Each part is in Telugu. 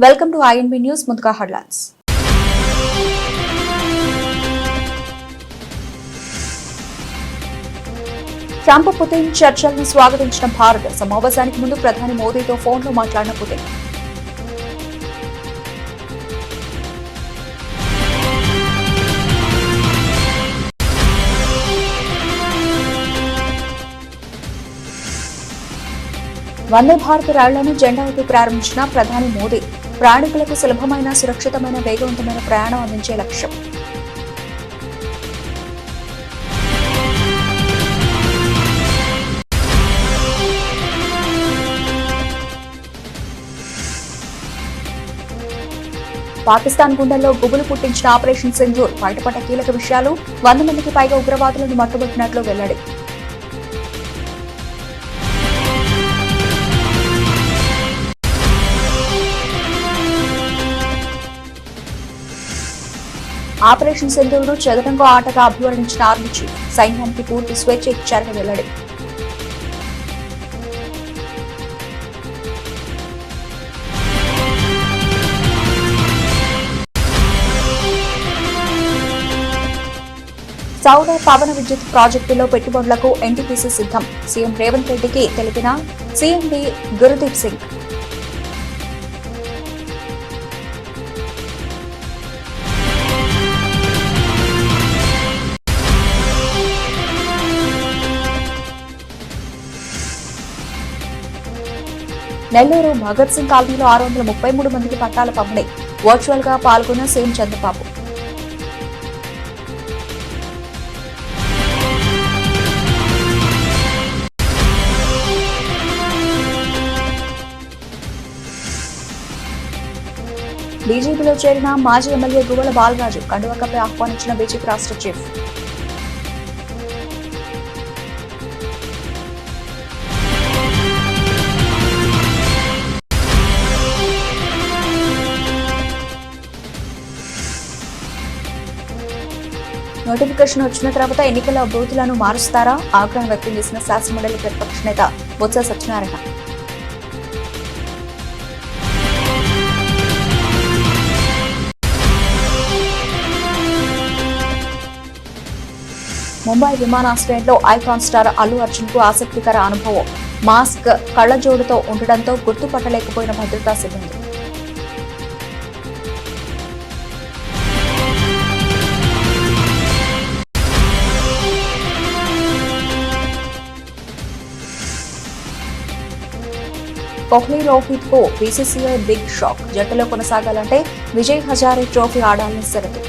Welcome to INB news. ముందుగా హెడ్లైన్స్. ట్రంప్ పుతిన్ చర్చలను స్వాగతించిన భారత్. సమావేశానికి ముందు ప్రధాని మోదీతో ఫోన్లో మాట్లాడిన పుతిన్. వందే భారత్ రైళ్లను జెండా ఊపి ప్రారంభించిన ప్రధాని మోదీ. ప్రయాణికులకు సులభమైన, సురక్షితమైన, వేగవంతమైన ప్రయాణం అందించే లక్ష్యం. పాకిస్తాన్ గుండెల్లో గుబులు పుట్టించిన ఆపరేషన్ సింధూర్. బయటపడ్డ కీలక విషయాలు. 100 మందికి పైగా ఉగ్రవాదులను మట్టుబెట్టినట్లు వెల్లడి. ఆపరేషన్ సింధూర్ను చదరంగ ఆటగా అభివర్ణించిన ఆర్మీ చీఫ్. సైన్యానికి పూర్తి స్వేచ్ఛ ఇచ్చారని వెల్లడి. సౌర పవన విద్యుత్ ప్రాజెక్టులో పెట్టుబడులకు ఎన్టీపీసీ సిద్ధం. సీఎం రేవంత్ రెడ్డికి తెలిపిన సీఎండీ గురుదీప్ సింగ్. నెల్లూరు భగత్ సింగ్ కాలనీలో 633 మందికి పట్టాల పంపిణీ. వర్చువల్ గా పాల్గొన్న సీఎం చంద్రబాబు. బీజేపీలో చేరిన మాజీ ఎమ్మెల్యే గువ్వల బాలరాజు. కండువా కప్పి ఆహ్వానించిన బీజేపీ రాష్ట్ర చీఫ్. నోటిఫికేషన్ వచ్చిన తర్వాత ఎన్నికల బూతులను మారుస్తారా? ఆగ్రహం వ్యక్తం చేసిన శాసనమండలి ప్రతిపక్ష నేత బొత్స సత్యనారాయణ. ముంబై విమానాశ్రయంలో ఐకాన్ స్టార్ అల్లు అర్జున్ కు ఆసక్తికర అనుభవం. మాస్క్ కళ్లజోడుతో ఉండడంతో గుర్తుపట్టలేకపోయిన భద్రతా సిబ్బంది. కోహ్లీ, రోహిత్ కు బీసీసీఐ బిగ్ షాక్. జట్టులో కొనసాగాలంటే విజయ్ హజారే ట్రోఫీ ఆడాలని షరతు.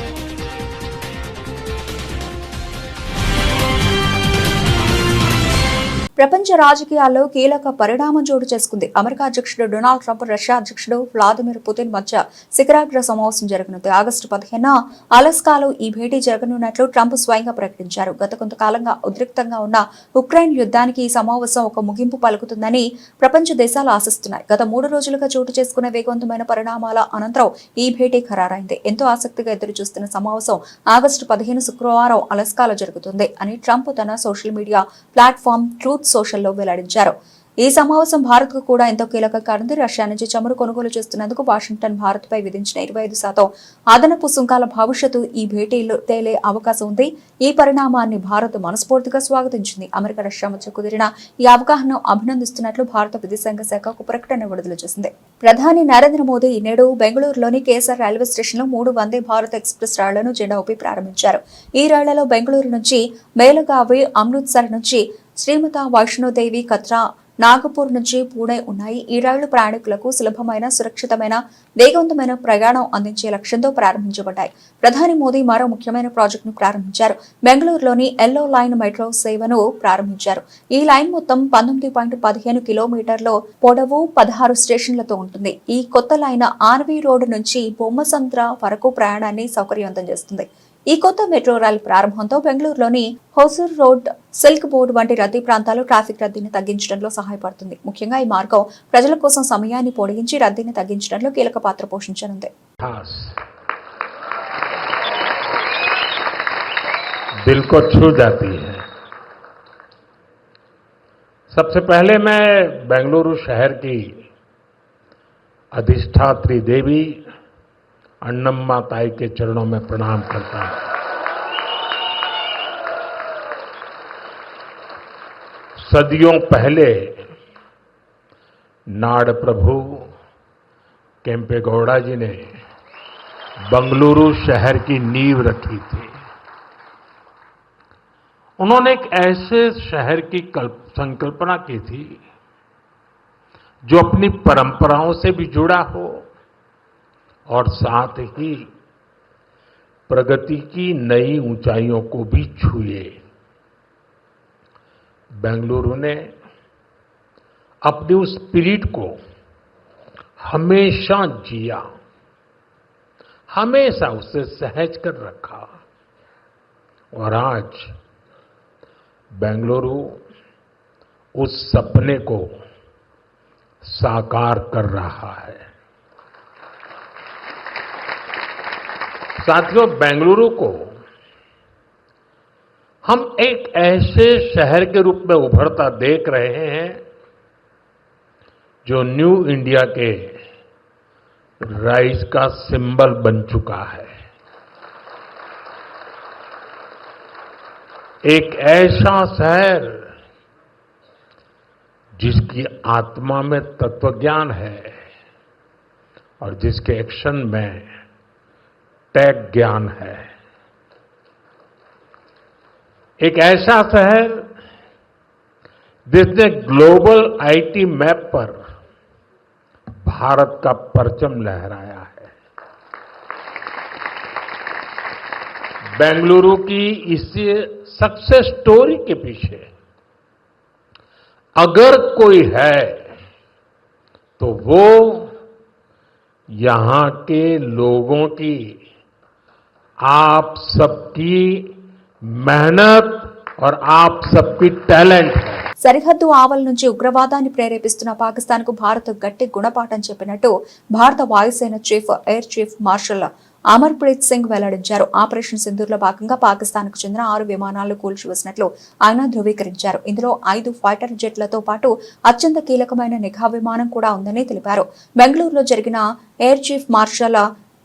ప్రపంచ రాజకీయాల్లో కీలక పరిణామం చోటు చేసుకుంది. అమెరికా అధ్యక్షుడు డొనాల్డ్ ట్రంప్, రష్యా అధ్యక్షుడు వ్లాదిమిర్ పుతిన్ మధ్య శిఖరాగ్ర సమావేశం జరగనుంది. ఆగస్టు 15న అలస్కాలో ఈ భేటీ జరగనున్నట్లు ట్రంప్ స్వయంగా ప్రకటించారు. గత కొంతకాలంగా ఉద్రిక్తంగా ఉన్న ఉక్రెయిన్ యుద్ధానికి ఈ సమావేశం ఒక ముగింపు పలుకుతుందని ప్రపంచ దేశాలు ఆశిస్తున్నాయి. గత 3 రోజులుగా చోటు చేసుకున్న వేగవంతమైన పరిణామాల అనంతరం ఈ భేటీ ఖరారైంది. ఎంతో ఆసక్తిగా ఎదురు చూస్తున్న సమావేశం ఆగస్టు 15 శుక్రవారం అలస్కాలో జరుగుతుంది అని ట్రంప్ తన సోషల్ మీడియా ప్లాట్ఫామ్ ట్రూత్ సోషల్లో వెల్లడించారు. ఈ సమావేశం భారత్ కు కూడా ఎంతో కీలక కానుంది. రష్యా నుంచి చమురు కొనుగోలు చేస్తున్నందుకు వాషింగ్టన్ భారత్ పై విధించిన 25% అదనపు సుంకాల భవిష్యత్తు ఈ భేటీలో తేలే అవకాశం ఉంది. ఈ పరిణామాన్ని భారత్ మనస్ఫూర్తిగా స్వాగతించింది. అమెరికా, రష్యా మధ్య కుదిరిన ఈ అవగాహనను అభినందిస్తున్నట్లు భారత విదేశాంగ శాఖ ఒక ప్రకటన విడుదల చేసింది. ప్రధాని నరేంద్ర మోదీ నేడు బెంగళూరులోని కేసర్ రైల్వే స్టేషన్లో 3 వందే భారత్ ఎక్స్ప్రెస్ రైళ్లను జెండా ఊపి ప్రారంభించారు. ఈ రైళ్లలో బెంగళూరు నుంచి మేలగావి, అమృత్సర్ నుంచి శ్రీమత వైష్ణోదేవి, కత్రా, నాగపూర్ నుంచి పూణే ఉన్నాయి. ఈ రైళ్లు ప్రయాణికులకు సులభమైన, సురక్షితమైన, వేగవంతమైన ప్రయాణం అందించే లక్ష్యంతో ప్రారంభించబడ్డాయి. ప్రధాని మోదీ మరో ముఖ్యమైన ప్రాజెక్టును ప్రారంభించారు. బెంగళూరులోని ఎల్లో లైన్ మెట్రో సేవను ప్రారంభించారు. ఈ లైన్ మొత్తం 19.15 కిలోమీటర్ల పొడవు, 16 స్టేషన్లతో ఉంటుంది. ఈ కొత్త లైన్ ఆర్వీ రోడ్ నుంచి బొమ్మసంద్ర వరకు ప్రయాణాన్ని సౌకర్యవంతం చేస్తుంది. ఈ కొత్త మెట్రో రైలు ప్రారంభంతో బెంగళూరులోని హోసూర్ రోడ్, సిల్క్ బోర్డు వంటి రద్దీ ప్రాంతాల్లో ట్రాఫిక్ రద్దీని తగ్గించడంలో సహాయపడుతుంది. ముఖ్యంగా ఈ మార్గం ప్రజల కోసం సమయాన్ని పొడిగించి రద్దీని తగ్గించడంలో కీలక పాత్ర పోషించనుంది. दिल को छू जाती है। सबसे पहले मैं बेंगलुरु शहर की अधिष्ठात्री देवी अन्नम्मा ताई के चरणों में प्रणाम करता हूं। सदियों पहले नाड़ प्रभु केम्पेगौड़ा जी ने बंगलुरु शहर की नींव रखी थी। उन्होंने एक ऐसे शहर की संकल्पना की थी जो अपनी परंपराओं से भी जुड़ा हो और साथ ही प्रगति की नई ऊंचाइयों को भी छुए। बेंगलुरु ने अपनी उस स्पिरिट को हमेशा जिया, हमेशा उसे सहज कर रखा और आज बेंगलुरु उस सपने को साकार कर रहा है। साथियों, बेंगलुरु को हम एक ऐसे शहर के रूप में उभरता देख रहे हैं जो न्यू इंडिया के राइज का सिंबल बन चुका है। एक ऐसा शहर जिसकी आत्मा में तत्वज्ञान है और जिसके एक्शन में टेक ज्ञान है। एक ऐसा शहर जिसने ग्लोबल आईटी मैप पर भारत का परचम लहराया है। बेंगलुरु की इस सक्सेस स्टोरी के पीछे अगर कोई है तो वो यहां के लोगों की, आप सबकी मेहनत और आप सबकी टैलेंट है। సరిహద్దు ఆవల నుంచి ఉగ్రవాదాన్ని ప్రేరేపిస్తున్న పాకిస్తాన్ కు భారత్ గట్టి గుణపాఠం చెప్పినట్టు భారత వాయుసేన air chief marshal Amarpreet Singh వెల్లడించారు. ఆపరేషన్ సింధూర్ లో భాగంగా పాకిస్తాన్ కు చెందిన 6 విమానాలను కూల్చివేసినట్లు ఆయన ధృవీకరించారు. ఇందులో 5 ఫైటర్ జెట్లతో పాటు అత్యంత కీలకమైన నిఘా విమానం కూడా ఉందని తెలిపారు. బెంగళూరులో జరిగిన ఎయిర్ చీఫ్ మార్షల్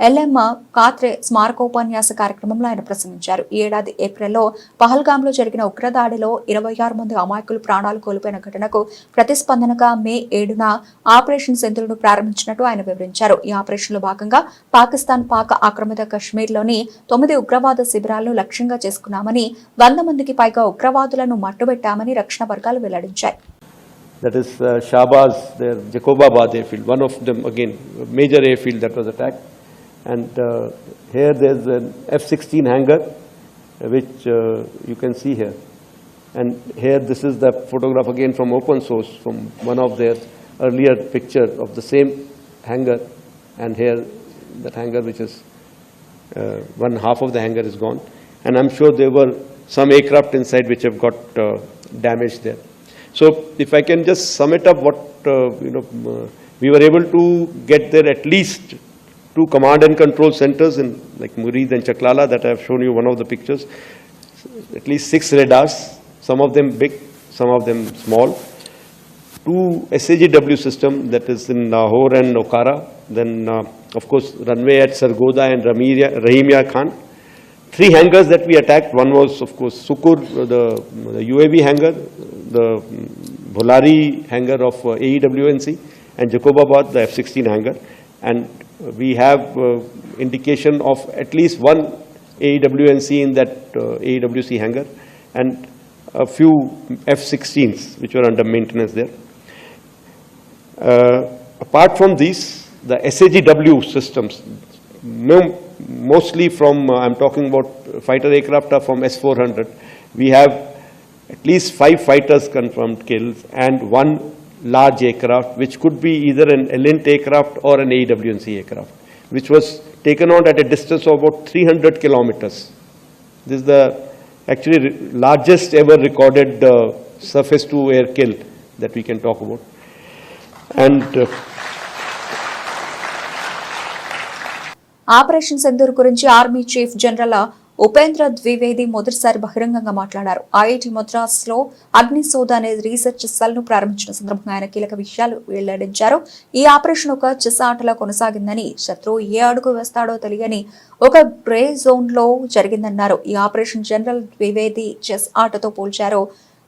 ఎల్ఎం కాత్రే స్మారకోపన్యాస కార్యక్రమంలో ఆయన ప్రసంగించారు. ఈ ఏడాది ఏప్రిల్లో పహల్గాంలో జరిగిన ఉగ్రదాడిలో 26 మంది అమాయకులు ప్రాణాలు కోల్పోయిన ఘటనకు ప్రతిస్పందనగా మే 7న ఆపరేషన్ సింధూర్ను ప్రారంభించినట్టు ఆయన వివరించారు. ఈ ఆపరేషన్లో భాగంగా పాకిస్తాన్ పాక్ ఆక్రమిత కశ్మీర్లోని 9 ఉగ్రవాద శిబిరాలను లక్ష్యంగా చేసుకున్నామని, 100 మందికి పైగా ఉగ్రవాదులను మట్టుబెట్టామని రక్షణ వర్గాలు వెల్లడించాయి. That is Shahbaz, their Jacobabad airfield, one of them again, major airfield that was attacked. And here there's an F-16 hangar, which you can see here. And here this is the photograph again from open source, from one of their earlier picture of the same hangar. And here that hangar, which is one half of the hangar is gone. And I'm sure there were some aircraft inside which have got damaged there. So if I can just sum it up, what we were able to get there at least 2 command and control centers in like Murid and Chaklala that I have shown you one of the pictures. At least 6 radars, some of them big, some of them small. 2 SAGW system that is in Lahore and Okara. Then of course runway at Sargoda and Rahimia Khan. 3 hangars that we attacked. One was of course Sukur, the UAV hangar, the Bholari hangar of AEWNC, and Jacobabad, the F-16 hangar. And we have indication of at least 1 AEWNC in that AEWC hangar and a few F-16s which were under maintenance there. Apart from these, the SAGW systems, mostly from, I'm talking about fighter aircraft are from S-400. We have at least 5 fighters confirmed kills and 1 large aircraft, which could be either an Elint aircraft or an AEWNC aircraft, which was taken out at a distance of about 300 kilometers. This is the actually largest ever recorded surface-to-air kill that we can talk about. And operation Sindoor గురించి army chief general Upendra Dwivedi మొదటిసారి బహిరంగంగా మాట్లాడారు. ఐఐటి మద్రాసులో అగ్నిశోధ అనే రీసెర్చ్ సెల్ ను ప్రారంభించిన సందర్భంగా ఆయన కీలక విషయాలు వెల్లడించారు. ఈ ఆపరేషన్ ఒక చెస్ ఆటలా కొనసాగిందని, శత్రువు ఏ అడుగు వేస్తాడో తెలియని ఒక గ్రే జోన్ లో జరిగిందన్నారు. ఈ ఆపరేషన్ జనరల్ ద్వివేది చెస్ ఆటతో పోల్చారు.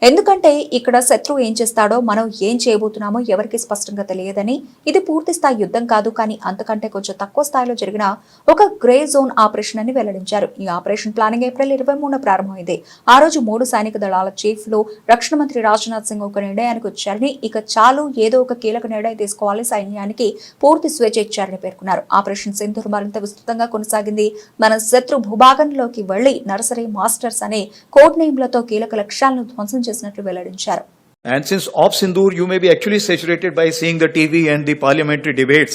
ఎందుకంటే ఇక్కడ శత్రువు ఏం చేస్తాడో మనం ఏం చేయబోతున్నామో ఎవరికి స్పష్టంగా తెలియదని, ఇది పూర్తి స్థాయి యుద్ధం కాదు, కానీ అంతకంటే కొంచెం తక్కువ స్థాయిలో జరిగిన ఒక గ్రే జోన్ ఆపరేషన్ అని వెల్లడించారు. ఈ ఆపరేషన్ ప్లానింగ్ ఏప్రిల్ 23న ప్రారంభమైంది. ఆ రోజు 3 సైనిక దళాల చీఫ్లు, రక్షణ మంత్రి రాజ్నాథ్ సింగ్ ఒక నిర్ణయానికి వచ్చారని, ఇక చాలు ఏదో ఒక కీలక నిర్ణయం తీసుకోవాలి, సైన్యానికి పూర్తి స్వేచ్ఛ ఇచ్చారని పేర్కొన్నారు. ఆపరేషన్ సింధూర్ మరింత విస్తృతంగా కొనసాగింది. మన శత్రు భూభాగంలోకి వెళ్లి నర్సరీ మాస్టర్స్ అనే కోడ్ నేమ్లతో కీలక లక్ష్యాలను ధ్వంసం చేసినట్లు వెల్లడించారు. And since Op Sindoor, you may be actually saturated by seeing the TV and the parliamentary debates.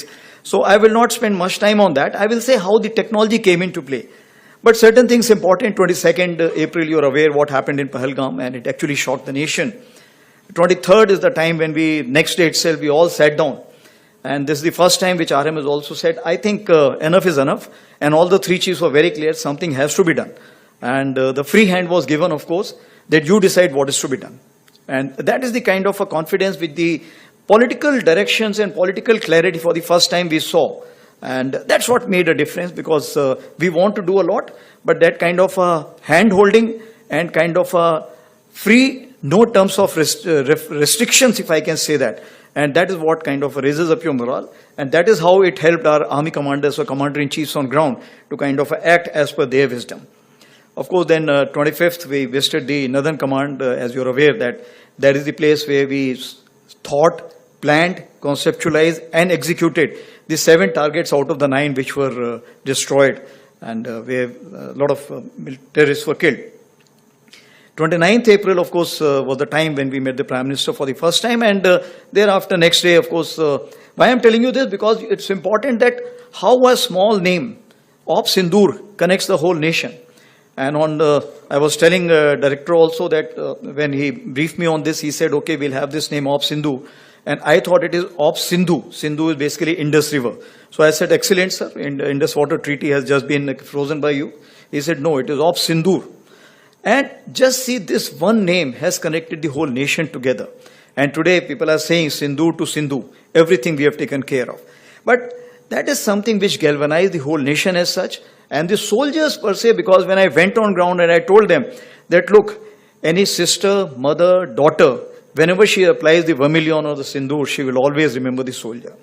So I will not spend much time on that. I will say how the technology came into play. But certain things important. 22nd April, you're aware what happened in Pahalgam, and it actually shocked the nation. 23rd is the time when next day itself, we all sat down. And this is the first time which RM has also said, I think enough is enough. And all the 3 chiefs were very clear, something has to be done. And the free hand was given, of course, that you decide what is to be done. And that is the kind of a confidence with the political directions and political clarity for the first time we saw. And that's what made a difference, because we want to do a lot, but that kind of hand holding and kind of free, no terms of restrictions, if I can say that. And that is what kind of raises up your morale. And that is how it helped our army commanders or commander-in-chiefs on ground to kind of act as per their wisdom. Of course, then 25th, we visited the Northern Command, as you're aware, that is the place where we thought, planned, conceptualized, and executed the 7 targets out of the 9 which were destroyed, and where a lot of terrorists were killed. 29th April, of course, was the time when we met the Prime Minister for the first time, and thereafter, next day, of course, why I'm telling you this, because it's important that how a small name, Op Sindoor, connects the whole nation. And I was telling director also that when he briefed me on this, he said, okay, we'll have this name Op Sindhu. And I thought it is Op Sindhu. Sindhu is basically Indus River. So I said, excellent, sir. Indus Water Treaty has just been frozen by you. He said, no, it is Op Sindoor. And just see, this one name has connected the whole nation together. And today people are saying Sindhu to Sindhu. Everything we have taken care of. But that is something which galvanized the whole nation as such. And the soldiers per se, because when I went on ground and I told them that, look, any sister, mother, daughter, whenever she applies the vermilion or the sindoor, she will always remember the soldier.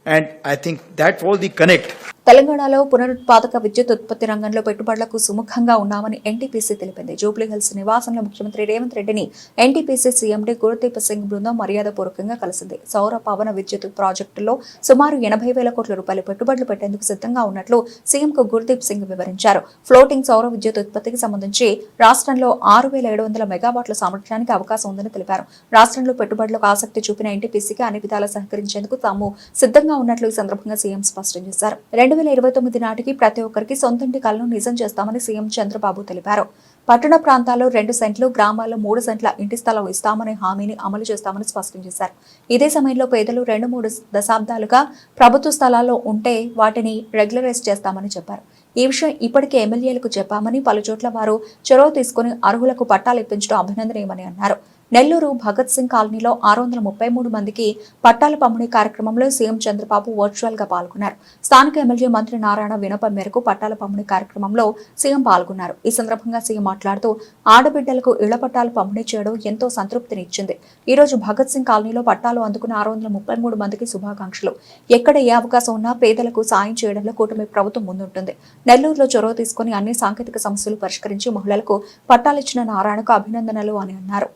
And I think that was the connect. తెలంగాణలో పునరుత్పాదక విద్యుత్ ఉత్పత్తి రంగంలో పెట్టుబడులకు సుముఖంగా ఉన్నామని ఎన్టీపీసీ తెలిపింది. జూబ్లీహిల్స్ నివాసంలో ముఖ్యమంత్రి రేవంత్ రెడ్డిని ఎన్టీపీసీ సీఎండీ గురుదీప్ సింగ్ బృందం మర్యాదపూర్వకంగా కలిసింది. సౌర పవన విద్యుత్ ప్రాజెక్టుల్లో సుమారు 80,000 కోట్ల రూపాయలు పెట్టుబడులు పెట్టేందుకు సిద్ధంగా ఉన్నట్లు సీఎంకు గురుదీప్ సింగ్ వివరించారు. ఫ్లోటింగ్ సౌర విద్యుత్ ఉత్పత్తికి సంబంధించి రాష్ట్రంలో 6,700 మెగావాట్ల సామర్థ్యానికి అవకాశం ఉందని తెలిపారు. రాష్ట్రంలో పెట్టుబడులకు ఆసక్తి చూపిన ఎన్టీపీసీకి అన్ని విధాలా సహకరించేందుకు తాము సిద్ధంగా ఉన్నట్లు ఈ సందర్భంగా సీఎం స్పష్టం చేశారు. 2029 నాటికి ప్రతి ఒక్కరికి సొంతింటి కలను నిజం చేస్తామని సీఎం చంద్రబాబు తెలిపారు. పట్టణ ప్రాంతాల్లో 2 సెంట్లు, గ్రామాల్లో 3 సెంట్ల ఇంటి స్థలం ఇస్తామనే హామీని అమలు చేస్తామని స్పష్టం చేశారు. ఇదే సమయంలో పేదలు 2-3 దశాబ్దాలుగా ప్రభుత్వ స్థలాల్లో ఉంటే వాటిని రెగ్యులరైజ్ చేస్తామని చెప్పారు. ఈ విషయం ఇప్పటికే ఎమ్మెల్యేలకు చెప్పామని, పలుచోట్ల వారు చొరవ తీసుకుని అర్హులకు పట్టాలు ఇప్పించడం అభినందనీయమని అన్నారు. నెల్లూరు భగత్ సింగ్ కాలనీలో 633 మందికి పట్టాల పంపిణీ కార్యక్రమంలో సీఎం చంద్రబాబు వర్చువల్ గా పాల్గొన్నారు. స్థానిక ఎమ్మెల్యే మంత్రి నారాయణ వినపం మేరకు పట్టాల పంపిణీ కార్యక్రమంలో సీఎం పాల్గొన్నారు. ఈ సందర్భంగా సీఎం మాట్లాడుతూ, ఆడబిడ్డలకు ఇళ్ల పట్టాలు పంపిణీ చేయడం ఎంతో సంతృప్తినిచ్చింది. ఈ రోజు భగత్ సింగ్ కాలనీలో పట్టాలు అందుకున్న 633 మందికి శుభాకాంక్షలు. ఎక్కడ ఏ అవకాశం ఉన్నా పేదలకు సాయం చేయడంలో కూటమి ప్రభుత్వం ముందుంటుంది. నెల్లూరులో చొరవ తీసుకుని అన్ని సాంకేతిక సమస్యలు పరిష్కరించి మహిళలకు పట్టాలిచ్చిన నారాయణకు అభినందనలు అని అన్నారు.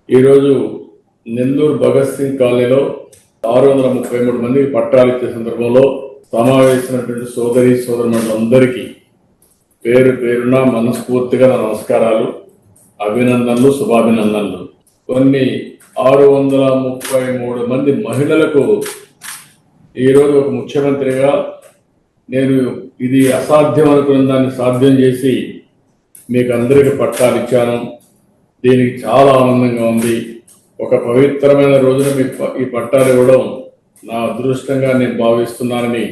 ఈరోజు నెల్లూరు భగత్ సింగ్ కాలనీలో 633 మందికి పట్టాలు ఇచ్చే సందర్భంలో సమావేశమైనటువంటి సోదరులందరికీ పేరు పేరున మనస్ఫూర్తిగా నమస్కారాలు, అభినందనలు, శుభాభినందనలు. కొన్ని 633 మంది మహిళలకు ఈరోజు ఒక ముఖ్యమంత్రిగా నేను ఇది అసాధ్యం అనుకున్న దాన్ని సాధ్యం చేసి మీకు అందరికీ పట్టాలు ఇచ్చాను. దీనికి చాలా ఆనందంగా ఉంది. ఒక పవిత్రమైన రోజున మీకు ఈ పట్టాలు ఇవ్వడం నా అదృష్టంగా నేను భావిస్తున్నానని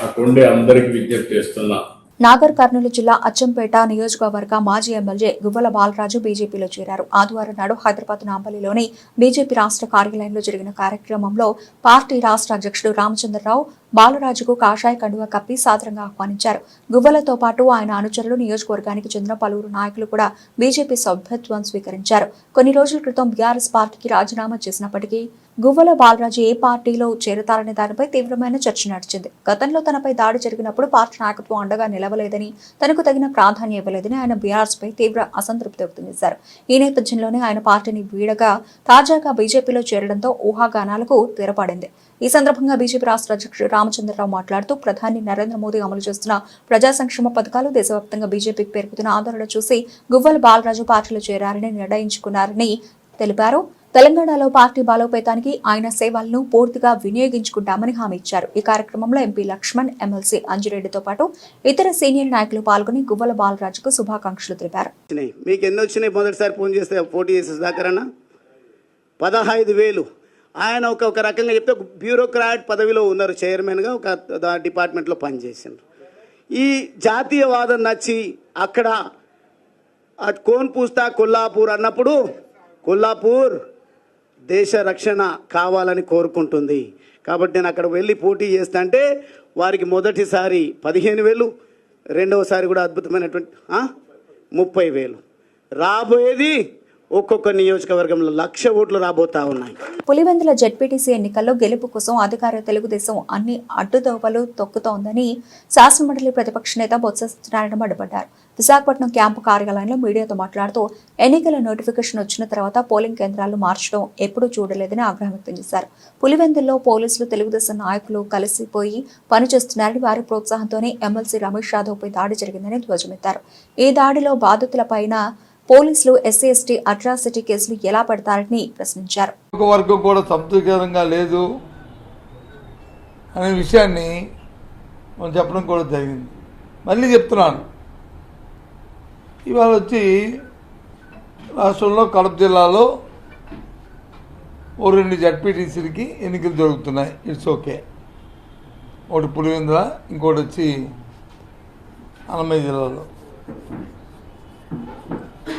ఆ కొండే అందరికీ విజ్ఞప్తి చేస్తున్నా. నాగర్ కర్నూలు జిల్లా అచ్చంపేట నియోజకవర్గ మాజీ ఎమ్మెల్యే గువ్వల బాలరాజు బీజేపీలో చేరారు. ఆదివారం నాడు హైదరాబాద్ నాంపల్లిలోని బీజేపీ రాష్ట్ర కార్యాలయంలో జరిగిన కార్యక్రమంలో పార్టీ రాష్ట్ర అధ్యక్షుడు రామచంద్రరావు బాలరాజుకు కాషాయ కండువా కప్పి సాదరంగా ఆహ్వానించారు. గువ్వలతో పాటు ఆయన అనుచరులు, నియోజకవర్గానికి చెందిన పలువురు నాయకులు కూడా బీజేపీ సభ్యత్వం స్వీకరించారు. కొన్ని రోజుల క్రితం బీఆర్ఎస్ పార్టీకి రాజీనామా చేసినప్పటికీ గువ్వల బాలరాజు ఏ పార్టీలో చేరతారనే దానిపై తీవ్రమైన చర్చ నడిచింది. గతంలో తనపై దాడి జరిగినప్పుడు పార్టీ నాయకత్వం అండగా నిలవలేదని, తనకు తగిన ప్రాధాన్యం ఇవ్వలేదని ఆయన బీఆర్ఎస్ పై తీవ్ర అసంతృప్తి వ్యక్తం చేశారు. ఈ నేపథ్యంలోనే ఆయన పార్టీని వీడగా తాజాగా బీజేపీలో చేరడంతో ఊహాగానాలకు తెరపడింది. ఈ సందర్భంగా బీజేపీ రాష్ట్ర అధ్యక్షుడు రామచంద్రరావు మాట్లాడుతూ ప్రధాని నరేంద్ర మోదీ అమలు చేస్తున్న ప్రజా సంక్షేమ పథకాలు, దేశవ్యాప్తంగా బీజేపీకి పెరుగుతున్న ఆదరణ చూసి గువ్వల బాలరాజు పార్టీలో చేరారని నిర్ణయించుకున్నారని తెలిపారు. తెలంగాణలో పార్టీ బలోపేతానికి ఆయన సేవలను పూర్తిగా వినియోగించుకుంటామని హామీ ఇచ్చారు. ఈ కార్యక్రమంలో ఎంపీ లక్ష్మణ్, ఎమ్మెల్సీ అంజిరెడ్డితో పాటు ఇతర సీనియర్ నాయకులు పాల్గొని గువ్వల బాలరాజుకు శుభాకాంక్షలు తెలిపారు. మీకు ఎన్ని వచ్చినాయి? మొదటిసారి ఫోన్ చేస్తే పోటీ చేసే దాకరన్నా 15,000. ఆయన ఒక రకంగా చెప్తే బ్యూరోక్రాట్ పదవిలో ఉన్నారు, చైర్మన్గా ఒక డిపార్ట్మెంట్లో పనిచేసారు. ఈ జాతీయవాదం నచ్చి అక్కడ కోన్ పూస్తా కొల్లాపూర్ అన్నప్పుడు కొల్లాపూర్ దేశ రక్షణ కావాలని కోరుకుంటుంది. కాబట్టి నేను అక్కడ వెళ్ళి పోటీ చేస్తా అంటే వారికి మొదటిసారి 15,000, రెండవసారి కూడా అద్భుతమైనటువంటి 30,000. రాబోయేది ఒక్కొక్క నియోజకవర్గంలో 1,00,000 ఓట్లు రాబోతా ఉన్నాయి. పులివెందుల జెడ్పీటీసీ ఎన్నికల్లో గెలుపు కోసం అధికార తెలుగుదేశం అన్ని అడ్డుదోవలు తొక్కుతోందని శాసనమండలి ప్రతిపక్ష నేత బొత్స సత్యనారాయణ మండిపడ్డారు. విశాఖపట్నం క్యాంపు కార్యాలయంలో మీడియాతో మాట్లాడుతూ ఎన్నికల నోటిఫికేషన్ వచ్చిన తర్వాత పోలింగ్ కేంద్రాలు మార్చడం ఎప్పుడూ చూడలేదని ఆగ్రహం వ్యక్తం చేశారు. పులివెందుల్లో పోలీసులు, తెలుగుదేశం నాయకులు కలిసిపోయి పనిచేస్తున్నారని, వారి ప్రోత్సాహంతోనే ఎమ్మెల్సీ రమేష్ యాదవ్పై దాడి జరిగిందని ధ్వజమెత్తారు. ఈ దాడిలో బాధితులపైన పోలీసులు ఎస్సీ ఎస్టీ అట్రాసిటీ కేసులు ఎలా పెడతారని ప్రశ్నించారు. ఒక వర్గం కూడా సంతృప్తికరంగా లేదు అనే విషయాన్ని మనం చెప్పడం కూడా జరిగింది. మళ్ళీ చెప్తున్నాను, ఇవాళ వచ్చి రాష్ట్రంలో కడప జిల్లాలో 2 జడ్పీటీసీలకి ఎన్నికలు జరుగుతున్నాయి. It's okay. ఒకటి పులివెందుల, ఇంకోటి వచ్చి అన్నమయ్య జిల్లాలో.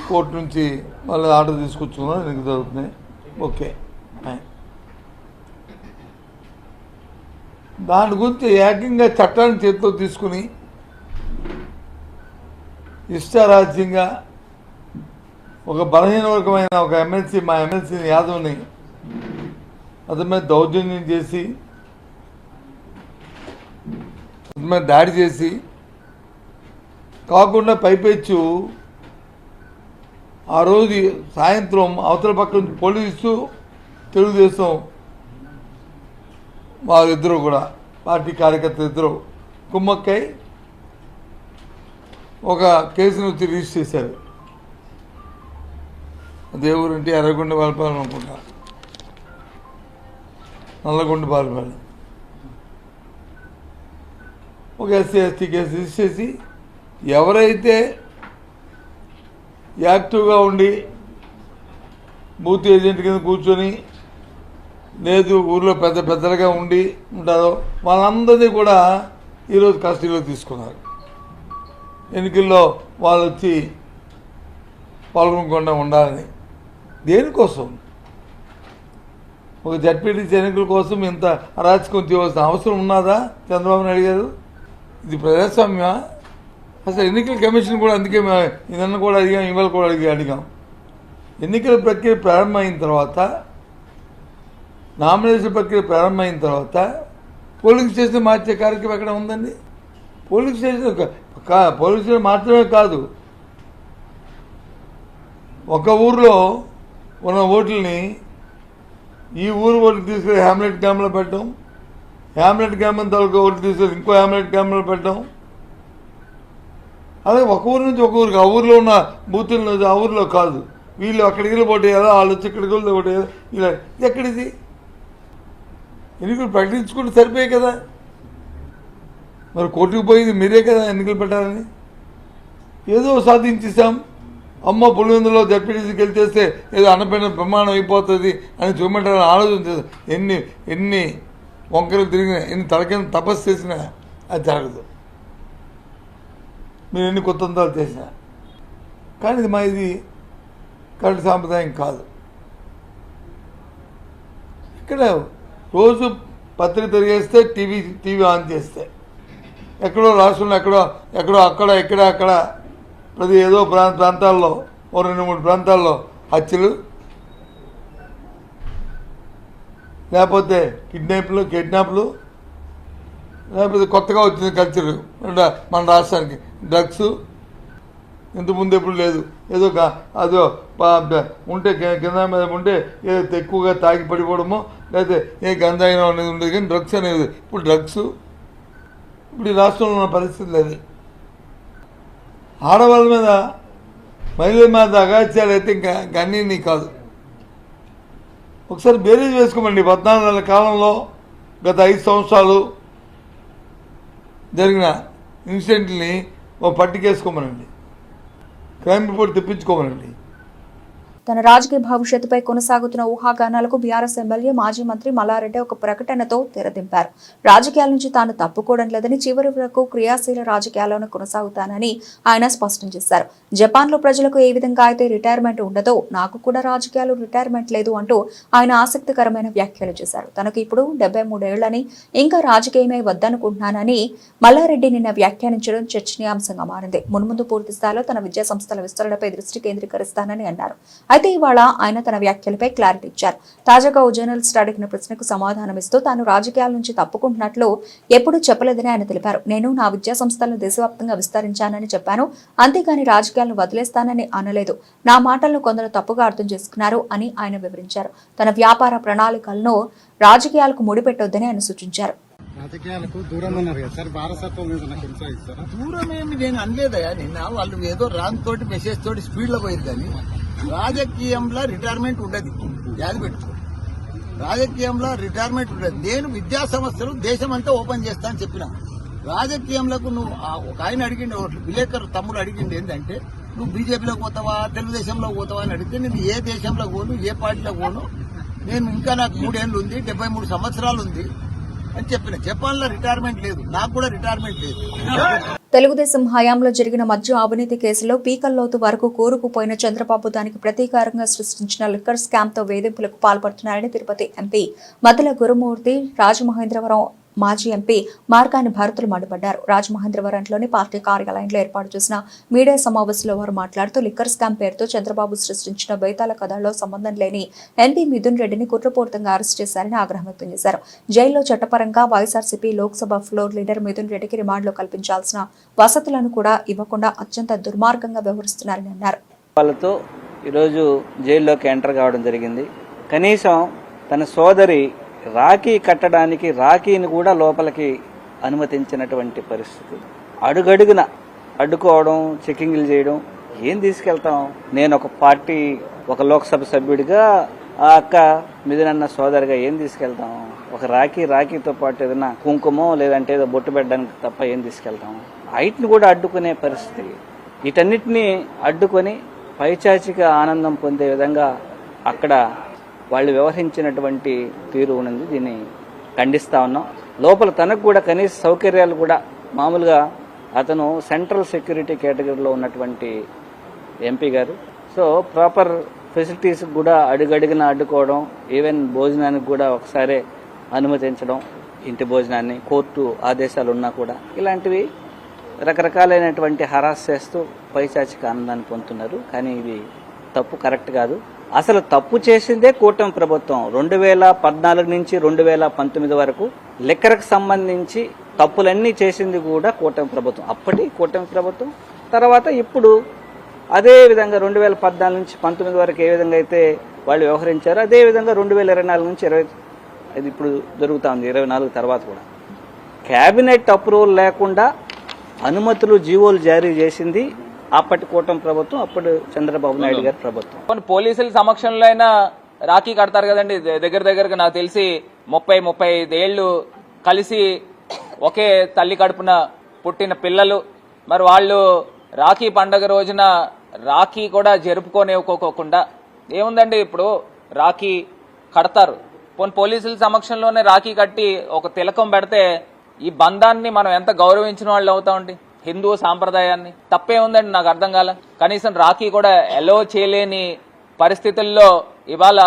కోర్టు నుంచి వాళ్ళు ఆర్డర్ తీసుకొచ్చుకున్నారు, ఎన్నికలు జరుగుతున్నాయి. ఓకే. దాని గురించి ఏకంగా చట్టాన్ని చేతితో తీసుకుని ఇష్టారాజ్యంగా ఒక బలహీన వర్గమైన ఒక ఎమ్మెల్సీ, మా ఎమ్మెల్సీ యాదవ్ని అతని మీద దౌర్జన్యం చేసి, అతని మీద దాడి చేసి, కాకుండా పైపెచ్చు ఆ రోజు సాయంత్రం అవతల పక్క నుంచి పోలీసు, తెలుగుదేశం వారిద్దరూ కూడా పార్టీ కార్యకర్తలు ఇద్దరు కుమ్మక్కై ఒక కేసును వచ్చి రిజిస్టర్ చేశారు. దేవురంటే ఎర్రగొండ పాలపాలెం అనుకుంటా, నల్లగొండ పాలపాలెం. ఒక ఎస్సీ ఎస్టీ కేసు రిజిస్టర్ చేసి ఎవరైతే యాక్టివ్గా ఉండి బూత్ ఏజెంట్ కింద కూర్చొని, లేదు ఊళ్ళో పెద్దలుగా ఉంటారో వాళ్ళందరినీ కూడా ఈరోజు కస్టడీలో తీసుకున్నారు. ఎన్నికల్లో వాళ్ళు వచ్చి పాల్గొనకుండా ఉండాలని. దేనికోసం? ఒక జడ్పీటీసీ ఎన్నికల కోసం ఇంత అరాచకం చేయవలసిన అవసరం ఉన్నదా చంద్రబాబు నాయుడు గారు? ఇది ప్రజాస్వామ్యమా? అసలు ఎన్నికల కమిషన్ కూడా అందుకే నిన్న కూడా అడిగాం, ఇవాళ కూడా అడిగాం. ఎన్నికల ప్రక్రియ ప్రారంభమైన తర్వాత, నామినేషన్ ప్రక్రియ ప్రారంభమైన తర్వాత పోలింగ్ స్టేషన్ మార్చే కార్యక్రమం ఎక్కడ ఉందండి? పోలింగ్ స్టేషన్ మాత్రమే కాదు, ఒక ఊరిలో ఉన్న ఓట్లని ఈ ఊరు ఓట్లు తీసుకెళ్ళి హ్యామ్లెట్ క్యాంప్లో పెట్టడం, హ్యామ్లెట్ క్యాంప్ తాలూకా ఓట్లు తీసుకెళ్ళి ఇంకో హ్యామ్లెట్ క్యాంప్లో పెట్టడం. అలాగే ఒక ఊరు నుంచి ఒక ఊరికి, ఆ ఊరిలో ఉన్న బూతుల్లో ఆ ఊరిలో కాదు, వీళ్ళు అక్కడికి వెళ్ళి పోటీ చేయాలా, వాళ్ళు వచ్చి ఇక్కడికి వెళ్ళి పోటీ చేయాలి. ఇలా ఎక్కడిది? ఎన్నికలు ప్రకటించుకుంటే సరిపోయాయి కదా. మరి కోర్టుకు పోయింది మీరే కదా ఎన్నికలు పెట్టాలని. ఏదో సాధించేసాం, అమ్మ పులివెందులో జడ్పీటీసీకి గెలిచేస్తే ఏదో అన్నపైన ప్రమాణం అయిపోతుంది అని చూపెట్టాలని ఆలోచన చేస్తాం. ఎన్ని వంకరలు తిరిగినా, ఎన్ని తలకైనా తపస్సు చేసినా అది జరగదు. మీరు ఎన్ని కుతంత్రాలు చేసినా. కానీ ఇది కరెక్ట్ సాంప్రదాయం కాదు. ఇక్కడ రోజు పత్రిక తిరిగేస్తే టీవీ ఆన్ చేస్తే ఎక్కడో రాష్ట్రంలో ఎక్కడో అక్కడ ప్రతి ఏదో ప్రాంతాల్లో 2-3 ప్రాంతాల్లో హత్యలు, లేకపోతే కిడ్నాప్లు, లేకపోతే కొత్తగా వచ్చిన కల్చర్ మన రాష్ట్రానికి డ్రగ్స్. ఇంతకుముందు ఎప్పుడు లేదు. అదో ఉంటే కింద మీద ఉంటే ఏదో ఎక్కువగా తాగి పడిపోవడమో లేకపోతే ఏ గంజాయినో అనేది ఉండేది, కానీ డ్రగ్స్ అనేది ఇప్పుడు డ్రగ్స్. ఇప్పుడు ఈ రాష్ట్రంలో ఉన్న పరిస్థితి లేదు. ఆడవాళ్ళ మీద మహిళల మీద అగాత్యాలు అయితే ఇంకా అన్నీ కాదు. ఒకసారి బేరీజ్ వేసుకోమండి. 14 నెలల కాలంలో గత 5 సంవత్సరాలు జరిగిన ఇన్సిడెంట్ని పట్టికేసుకోమనండి, క్రైమ్ రిపోర్ట్ తెప్పించుకోమనండి. తన రాజకీయ భవిష్యత్తుపై కొనసాగుతున్న ఊహాగానాలకు బీఆర్ఎస్ ఎమ్మెల్యే మాజీ మంత్రి మల్లారెడ్డి ఒక ప్రకటనతో తెరదింపారు. రాజకీయాల నుంచి తాను తప్పుకోవడం లేదని, చివరి వరకు క్రియాశీల రాజకీయాల్లోనే కొనసాగుతానని ఆయన స్పష్టం చేశారు. జపాన్లో ప్రజలకు ఏ విధంగా అయితే రిటైర్మెంట్ ఉండదో నాకు కూడా రాజకీయాలు రిటైర్మెంట్ లేదు అంటూ ఆయన ఆసక్తికరమైన వ్యాఖ్యలు చేశారు. తనకు ఇప్పుడు 73 ఏళ్లని, ఇంకా రాజకీయమే వద్దనుకుంటున్నానని మల్లారెడ్డి నిన్న వ్యాఖ్యానించడం చర్చనీయాంశంగా మారింది. మున్ముందు పూర్తి స్థాయిలో తన విద్యా సంస్థల విస్తరణపై దృష్టి కేంద్రీకరిస్తానని అన్నారు. అయితే ఇవాళ ఆయన తన వ్యాఖ్యలపై క్లారిటీ ఇచ్చారు. తాజాగా ఓ జర్నలిస్ట్ అడిగిన ప్రశ్నకు సమాధానమిస్తూ తాను రాజకీయాల నుంచి తప్పుకుంటున్నట్లు ఎప్పుడూ చెప్పలేదని ఆయన తెలిపారు. నేను నా విద్యా సంస్థలను దేశవ్యాప్తంగా విస్తరించానని చెప్పాను, అంతేగాని రాజకీయాలను వదిలేస్తానని అనలేదు. నా మాటలను కొందరు తప్పుగా అర్థం చేసుకున్నారు అని ఆయన వివరించారు. తన వ్యాపార ప్రణాళికలను రాజకీయాలకు ముడిపెట్టొద్దని ఆయన సూచించారు. రాజకీయాలకు దూరం ఉన్నారు కదా సార్, వారసత్వం మీద నాకు కొనసాగిస్తారా? దూరం ఏమి నేను అనలేదయా. నిన్న వాళ్ళు ఏదో రాంగ్ తోటి మెసేజ్ తోటి స్పీడ్ లో పోయింది, కానీ రాజకీయంలో రిటైర్మెంట్ ఉండదు. యాది పెట్టుకో, రాజకీయంలో రిటైర్మెంట్ ఉండదు. నేను విద్యా సంస్థలు దేశం అంతా ఓపెన్ చేస్తా అని చెప్పిన. రాజకీయంలోకి నువ్వు ఒక ఆయన అడిగిండే, విలేకరు తమ్ముడు అడిగింది ఏంటంటే, నువ్వు బీజేపీలోకి పోతావా తెలుగుదేశంలో పోతావా అని అడిగితే, నేను ఏ దేశంలో పోను, ఏ పార్టీలో పోను, నేను ఇంకా నాకు 3 ఏళ్ళు ఉంది, 73 సంవత్సరాలు ఉంది అని చెప్పిన. జపాన్లో రిటైర్మెంట్ లేదు, నాకు కూడా రిటైర్మెంట్ లేదు. తెలుగుదేశం హయాంలో జరిగిన మద్యం అవినీతి కేసులో పీకల్లోతు వరకు కూరుకుపోయిన చంద్రబాబు దానికి ప్రతీకారంగా సృష్టించిన లిక్కర్ స్కామ్ తో వేధింపులకు పాల్పడుతున్నారని తిరుపతి ఎంపీ మద్దెల గురుమూర్తి, రాజమహేంద్రవరం మాజీ ఎంపీ మార్గాని భారతులు మండిపడ్డారు. రాజమహేంద్రవరంలోని పార్టీ కార్యాలయంలో ఏర్పాటు చేసిన మీడియా సమావేశంలో వారు మాట్లాడుతూ లిక్కర్ స్కామ్ పేరుతో చంద్రబాబు సృష్టించిన బైతాల కథల్లో సంబంధం లేని ఎంపీ మిథున్ రెడ్డిని కుట్రపూరితంగా అరెస్ట్ చేశారని ఆగ్రహం వ్యక్తం చేశారు. జైల్లో చట్టపరంగా వైఎస్ఆర్సీపీ లోక్సభ ఫ్లోర్ లీడర్ మిథున్ రెడ్డికి రిమాండ్లో కల్పించాల్సిన వసతులను కూడా ఇవ్వకుండా అత్యంత దుర్మార్గంగా వ్యవహరిస్తున్నారని అన్నారు. వాళ్ళతో ఈరోజు జైల్లోకి ఎంటర్ కావడం జరిగింది. కనీసం తన సోదరి రాఖీ కట్టడానికి రాఖీని కూడా లోపలికి అనుమతించినటువంటి పరిస్థితి. అడుగడుగున అడ్డుకోవడం, చెకింగ్లు చేయడం. ఏం తీసుకెళ్తాం? నేను ఒక పార్టీ, ఒక లోక్సభ సభ్యుడిగా, ఆ అక్క మిథునన్న సోదరిగా ఏం తీసుకెళ్తాం? ఒక రాఖీతో పాటు ఏదైనా కుంకుమో లేదంటే ఏదో బొట్టు పెట్టడానికి తప్ప ఏం తీసుకెళ్తాం? హైట్ని కూడా అడ్డుకునే పరిస్థితి. వీటన్నిటినీ అడ్డుకొని పైచాచిక ఆనందం పొందే విధంగా అక్కడ వాళ్ళు వ్యవహరించినటువంటి తీరు ఉన్నది. దీన్ని ఖండిస్తా ఉన్నాం. లోపల తనకు కూడా కనీస సౌకర్యాలు కూడా, మామూలుగా అతను సెంట్రల్ సెక్యూరిటీ కేటగిరీలో ఉన్నటువంటి ఎంపీ గారు. సో ప్రాపర్ ఫెసిలిటీస్ కూడా అడుగడుగున అడ్డుకోవడం, ఈవెన్ భోజనానికి కూడా ఒకసారి అనుమతించడం, ఇంటి భోజనాన్ని కోర్టు ఆదేశాలు ఉన్నా కూడా ఇలాంటివి రకరకాలైనటువంటి హరాస్ చేస్తూ పైచాచిక ఆనందాన్ని పొందుతున్నారు. కానీ ఇది తప్పు, కరెక్ట్ కాదు. అసలు తప్పు చేసిందే కూటమి ప్రభుత్వం. 2014 నుంచి 2019 వరకు లిక్కర్కు సంబంధించి తప్పులన్నీ చేసింది కూడా కూటమి ప్రభుత్వం. అప్పటి కూటమి ప్రభుత్వం, తర్వాత ఇప్పుడు అదే విధంగా 2014 నుంచి 19 వరకు ఏ విధంగా అయితే వాళ్ళు వ్యవహరించారో అదే విధంగా 2024 నుంచి 20 ఇది ఇప్పుడు జరుగుతూ ఉంది. 24 తర్వాత కూడా కేబినెట్ అప్రూవల్ లేకుండా అనుమతులు, జీవోలు జారీ చేసింది అప్పటి కూటమి ప్రభుత్వం, అప్పుడు చంద్రబాబు నాయుడు గారి ప్రభుత్వం. పోలీసుల సమక్షంలో అయినా రాఖీ కడతారు కదండి. దగ్గరగా నాకు తెలిసి 30-35 ఏళ్లు కలిసి ఒకే తల్లి కడుపున పుట్టిన పిల్లలు. మరి వాళ్ళు రాఖీ పండగ రోజున రాఖీ కూడా జరుపుకోనివ్వకోకుండా ఏముందండి, ఇప్పుడు రాఖీ కడతారు. పోలీసుల సమక్షంలోనే రాఖీ కట్టి ఒక తిలకం పెడితే ఈ బంధాన్ని మనం ఎంత గౌరవించిన వాళ్ళు అవుతామండి. హిందూ సాంప్రదాయాన్ని. తప్పే ఉందండి, నాకు అర్థం కాల. కనీసం రాఖీ కూడా ఎలో చేయలేని పరిస్థితుల్లో ఇవాళ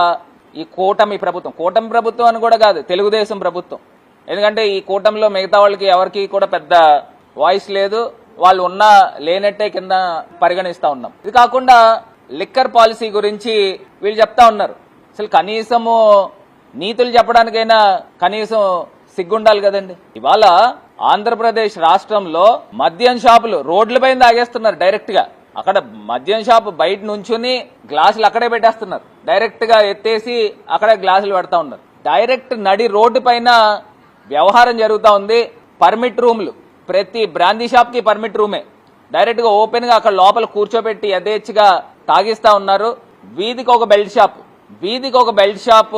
ఈ కూటమి ప్రభుత్వం అని కూడా కాదు, తెలుగుదేశం ప్రభుత్వం. ఎందుకంటే ఈ కూటమిలో మిగతా వాళ్ళకి ఎవరికి కూడా పెద్ద వాయిస్ లేదు, వాళ్ళు ఉన్నా లేనట్టే కింద పరిగణిస్తా ఉన్నాం. ఇది కాకుండా లిక్కర్ పాలసీ గురించి వీళ్ళు చెప్తా ఉన్నారు. అసలు కనీసము నీతులు చెప్పడానికైనా కనీసం సిగ్గుండాలి కదండి. ఇవాళ ఆంధ్రప్రదేశ్ రాష్ట్రంలో మద్యం షాపులు రోడ్లపైన తాగేస్తున్నారు డైరెక్ట్ గా. అక్కడ మద్యం షాపు బయట నుంచుని గ్లాసులు అక్కడే పెట్టేస్తున్నారు, డైరెక్ట్ గా ఎత్తేసి అక్కడే గ్లాసులు పెడతా ఉన్నారు. డైరెక్ట్ నడి రోడ్డు పైన వ్యవహారం జరుగుతూ ఉంది. పర్మిట్ రూమ్లు, ప్రతి బ్రాందీ షాప్ కి పర్మిట్ రూమే. డైరెక్ట్ గా ఓపెన్ గా అక్కడ లోపల కూర్చోబెట్టి యథేచ్ఛగా తాగిస్తా ఉన్నారు. వీధికి ఒక బెల్ట్ షాప్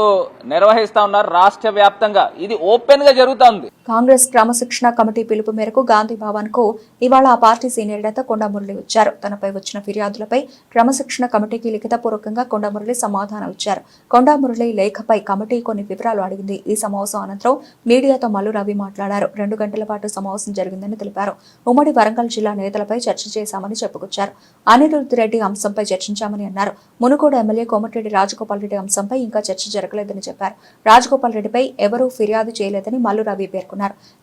నిర్వహిస్తా ఉన్నారు రాష్ట్ర వ్యాప్తంగా. ఇది ఓపెన్ గా జరుగుతోంది. కాంగ్రెస్ క్రమశిక్షణ కమిటీ పిలుపు మేరకు గాంధీ భవన్ కు ఇవాళ ఆ పార్టీ సీనియర్ నేత కొండా మురళి వచ్చారు. తనపై వచ్చిన ఫిర్యాదులపై క్రమశిక్షణ కమిటీకి లిఖితపూర్వకంగా కొండా మురళి సమాధానం ఇచ్చారు. కొండా మురళి లేఖపై కమిటీ కొన్ని వివరాలు అడిగింది. ఈ సమావేశం అనంతరం మీడియాతో మల్లు రవి మాట్లాడారు. 2 గంటల పాటు సమావేశం జరిగిందని తెలిపారు. ఉమ్మడి వరంగల్ జిల్లా నేతలపై చర్చ చేశామని చెప్పుకొచ్చారు. అనిరుద్ధ్ రెడ్డి అంశంపై చర్చించామని అన్నారు. మునుగోడు ఎమ్మెల్యే కోమటిరెడ్డి రాజగోపాల్ రెడ్డి అంశంపై ఇంకా చర్చ జరగలేదని చెప్పారు. రాజగోపాల్ రెడ్డిపై ఎవరూ ఫిర్యాదు చేయలేదని మల్లు రవి పేర్కొన్నారు.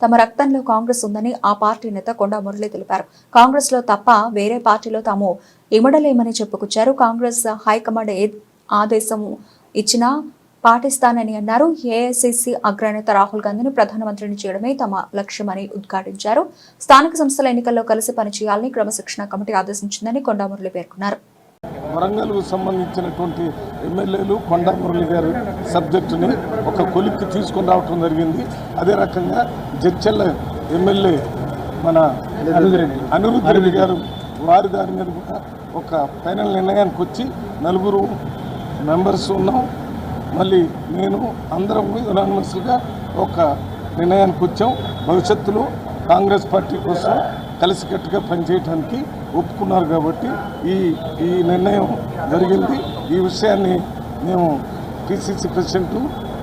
తమ రక్తంలో కాంగ్రెస్ ఉందని ఆ పార్టీ నేత కొండా మురళి తెలిపారు. కాంగ్రెస్ లో తప్ప వేరే పార్టీలో తాము ఇమడలేమని చెప్పుకొచ్చారు. కాంగ్రెస్ హైకమాండ్ ఆదేశం ఇచ్చినా పాటిస్తానని అన్నారు. ఏఐసిసి అగ్రనేత రాహుల్ గాంధీని ప్రధానమంత్రిని చేయడమే తమ లక్ష్యమని ఉద్ఘాటించారు. స్థానిక సంస్థల ఎన్నికల్లో కలిసి పనిచేయాలని క్రమశిక్షణ కమిటీ ఆదేశించిందని కొండా మురళి పేర్కొన్నారు. వరంగల్కు సంబంధించినటువంటి ఎమ్మెల్యేలు కొండా మురళి గారి సబ్జెక్టుని ఒక కొలిక్కి తీసుకొని రావటం జరిగింది. అదే రకంగా జడ్చెల్ల ఎమ్మెల్యే మన అనిరుద్ధ్ రెడ్డి గారు వారి దాని మీద కూడా ఒక ఫైనల్ నిర్ణయానికి వచ్చి 4 మెంబర్స్ ఉన్నాం. మళ్ళీ నేను అందరం యునానిమస్గా ఒక నిర్ణయానికి వచ్చాం. భవిష్యత్తులో కాంగ్రెస్ పార్టీ కోసం కలిసికట్టుగా పనిచేయడానికి ఒప్పుకున్నారు కాబట్టి ఈ నిర్ణయం జరిగింది. ఈ విషయాన్ని మేము పిసిసి ప్రెసిడెంట్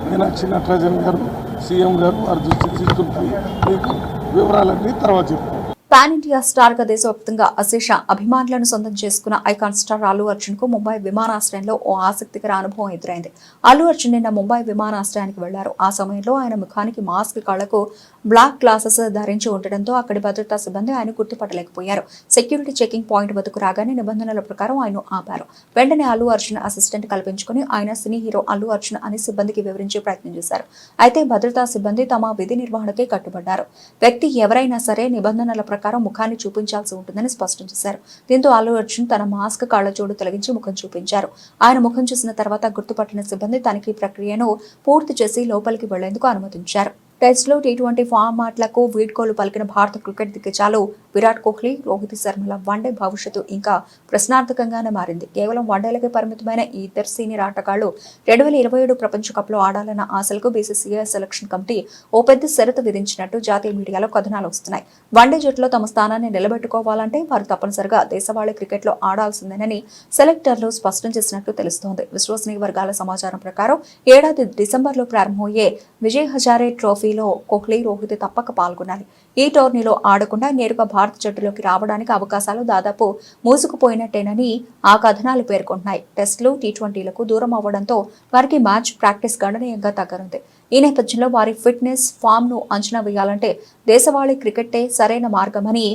మీనాక్షి నటరాజన్ గారు, సీఎం గారు వారి దృష్టికి తీసుకుని మీకు వివరాలన్నీ తర్వాత చెప్తాం. పాన్ ఇండియా స్టార్ గా దేశవ్యాప్తంగా అశేష అభిమానులను సొంతం చేసుకున్న ఐకాన్ స్టార్ అల్లు అర్జున్ కు ముంబై విమానాశ్రయంలో ఓ ఆసక్తికర అనుభవం ఎదురైంది. అల్లు అర్జున్ నిన్న ముంబై విమానాశ్రయానికి వెళ్లారు. ఆ సమయంలో ఆయన ముఖానికి మాస్క్, కళ్లకు బ్లాక్ గ్లాసెస్ ధరించి ఉండడంతో అక్కడి భద్రతా సిబ్బంది ఆయన గుర్తుపట్టలేకపోయారు. సెక్యూరిటీ చెకింగ్ పాయింట్ వద్దకు రాగానే నిబంధనల ప్రకారం ఆయన ఆపారు. వెంటనే అల్లు అర్జున్ అసిస్టెంట్ కల్పించుకుని ఆయన సినీ హీరో అల్లు అర్జున్ అని సిబ్బందికి వివరించే ప్రయత్నం చేశారు. అయితే భద్రతా సిబ్బంది తమ విధి నిర్వహణకే కట్టుబడ్డారు. వ్యక్తి ఎవరైనా సరే నిబంధనల ప్రకారం ముఖాన్ని చూపించాల్సి ఉంటుందని స్పష్టం చేశారు. దీంతో అల్లు అర్జున్ తన మాస్క్, కళ్లజోడు తొలగించి ముఖం చూపించారు. ఆయన ముఖం చూసిన తర్వాత గుర్తుపట్టిన సిబ్బంది తనిఖీ ప్రక్రియను పూర్తి చేసి లోపలికి వెళ్లేందుకు అనుమతించారు. టెస్ట్లో T20 ఫార్మాట్లకు వీడ్కోలు పలికిన భారత క్రికెట్ దిగ్గజాలు విరాట్ కోహ్లీ, రోహిత్ శర్మల వన్డే భవిష్యత్తు ఇంకా ప్రశ్నార్థకంగానే మారింది. కేవలం వన్డేలకే పరిమితమైన ఈ ఇద్దరు సీనియర్ ఆటగాళ్లు 2027 ప్రపంచ కప్లో ఆడాలన్న ఆశలకు బీసీసీఐ సెలక్షన్ కమిటీ ఓ పెద్ద షరతు విధించినట్టు జాతీయ మీడియాలో కథనాలు వస్తున్నాయి. వన్డే జట్టులో తమ స్థానాన్ని నిలబెట్టుకోవాలంటే వారు తప్పనిసరిగా దేశవాళీ క్రికెట్లో ఆడాల్సిందేనని సెలెక్టర్లు స్పష్టం చేసినట్లు తెలుస్తోంది. విశ్వసనీయ వర్గాల సమాచారం ప్రకారం ఏడాది డిసెంబర్లో ప్రారంభమయ్యే విజయ్ హజారే ట్రోఫీ కోహ్లీ, రోహిత్ తప్పక పాల్గొనాలి. ఈ టోర్నీలో ఆడకుండా నేరుగా భారత జట్టులోకి రావడానికి అవకాశాలు దాదాపు మూసుకుపోయినట్టేనని ఆ కథనాలు పేర్కొంటున్నాయి. టెస్టులు, T20లకు దూరం అవ్వడంతో వారికి మ్యాచ్ ప్రాక్టీస్ గణనీయంగా తగ్గనుంది. ఈ నేపథ్యంలో వారి ఫిట్నెస్, ఫామ్ ను అంచనా వేయాలంటే దేశవాళీ క్రికెటే సరైన మార్గమని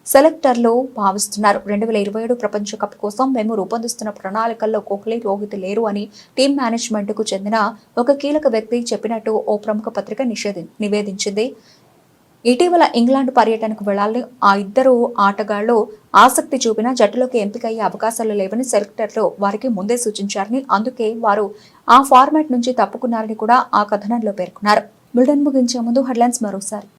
సెలెక్టర్లు భావిస్తున్నారు. 2027 ప్రపంచ కప్ కోసం మేము రూపొందిస్తున్న ప్రణాళికల్లో కోహ్లీ, రోహిత్ లేరు అని టీం మేనేజ్మెంట్ కు చెందిన ఒక కీలక వ్యక్తి చెప్పినట్టు ఓ ప్రముఖ పత్రిక నివేదించింది. ఇటీవల ఇంగ్లాండ్ పర్యటనకు వెళ్లాలని ఆ ఇద్దరు ఆటగాళ్లు ఆసక్తి చూపినా జట్టులోకి ఎంపికయ్యే అవకాశాలు లేవని సెలెక్టర్లు వారికి ముందే సూచించారని, అందుకే వారు ఆ ఫార్మాట్ నుంచి తప్పుకున్నారని కూడా ఆ కథనంలో పేర్కొన్నారు. బులెటిన్ ముగించే ముందు హెడ్లైన్స్ మరోసారి.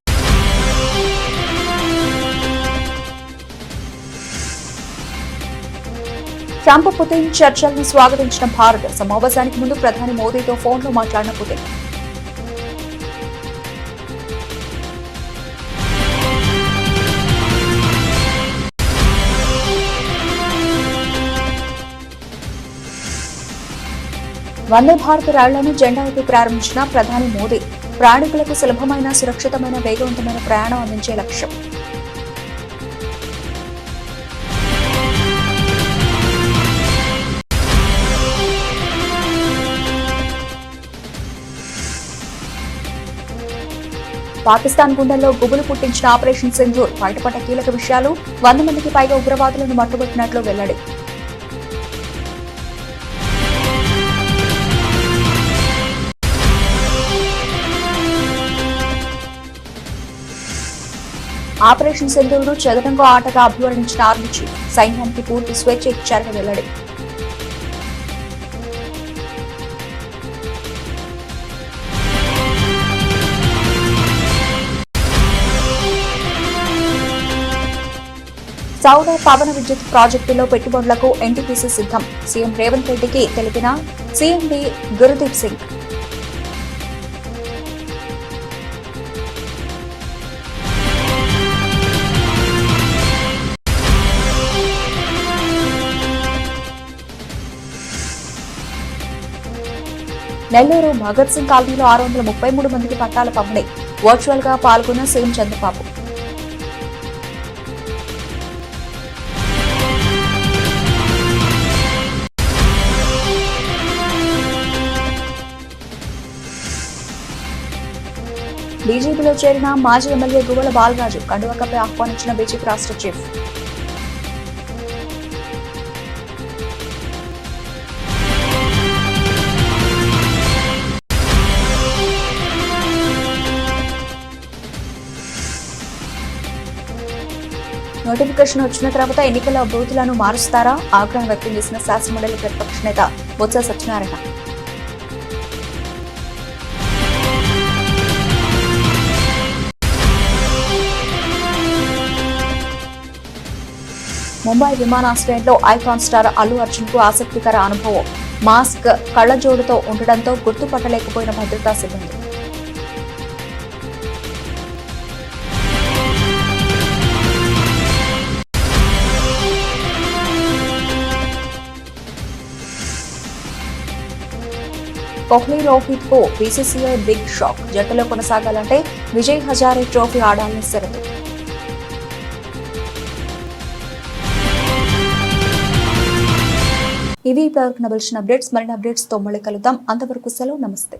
ట్రంప్, పుతిన్ చర్చలను స్వాగతించిన భారత్. సమావేశానికి ముందు ప్రధాని మోదీతో ఫోన్లో మాట్లాడిన పుతిన్. వందే భారత్ రైళ్లను జెండా ఊపి ప్రారంభించిన ప్రధాని మోదీ. ప్రయాణికులకు సులభమైన, సురక్షితమైన, వేగవంతమైన ప్రయాణం అందించే లక్ష్యం. పాకిస్తాన్ గుండెల్లో గుబులు పుట్టించిన ఆపరేషన్ సింధూర్ బయటపడ్డ కీలక విషయాలు 100 మందికి పైగా ఉగ్రవాదులను మట్టుబెట్టినట్లు వెల్లడి. ఆపరేషన్ సింధూర్ను చదరంగం ఆటగా అభివర్ణించిన ఆర్మీ చీఫ్ సైన్యానికి పూర్తి స్వేచ్ఛ ఇచ్చారని వెల్లడి. సౌర పవన విద్యుత్ ప్రాజెక్టులో పెట్టుబడులకు ఎన్టీపీసీ సిద్ధం. సీఎం రేవంత్ రెడ్డికి తెలిపిన సీఎండీ గురుదీప్ సింగ్. నెల్లూరు భగత్ సింగ్ కాలనీలో 633 మందికి పట్టాల పంపిణీ. వర్చువల్ గా పాల్గొన్న సీఎం చంద్రబాబు. బీజేపీలో చేరిన మాజీ ఎమ్మెల్యే గువ్వల బాలరాజు కండువాకపై ఆహ్వానించిన బీజేపీ రాష్ట్ర చీఫ్. నోటిఫికేషన్ వచ్చిన తర్వాత ఎన్నికల బూతులను మారుస్తారా? ఆగ్రహం వ్యక్తం చేసిన శాసనమండలి ప్రతిపక్ష నేత బొత్స సత్యనారాయణ. ముంబై విమానాశ్రయంలో ఐకాన్ స్టార్ అల్లు అర్జున్ కు ఆసక్తికర అనుభవం. మాస్క్ కళ్లజోడుతో ఉండడంతో గుర్తుపట్టలేకపోయిన భద్రతా సిబ్బంది. కోహ్లీ రోహిత్ కు బీసీసీఐ బిగ్ షాక్. జట్టులో కొనసాగాలంటే విజయ్ హజారే ట్రోఫీ ఆడాలని షరతు. ఇవి ఇప్పటివరకు నవలసిన అప్డేట్స్. మరిన్ని అప్డేట్స్ తో మళ్ళీ కలుద్దాం. అంతవరకు సెలవు. నమస్తే.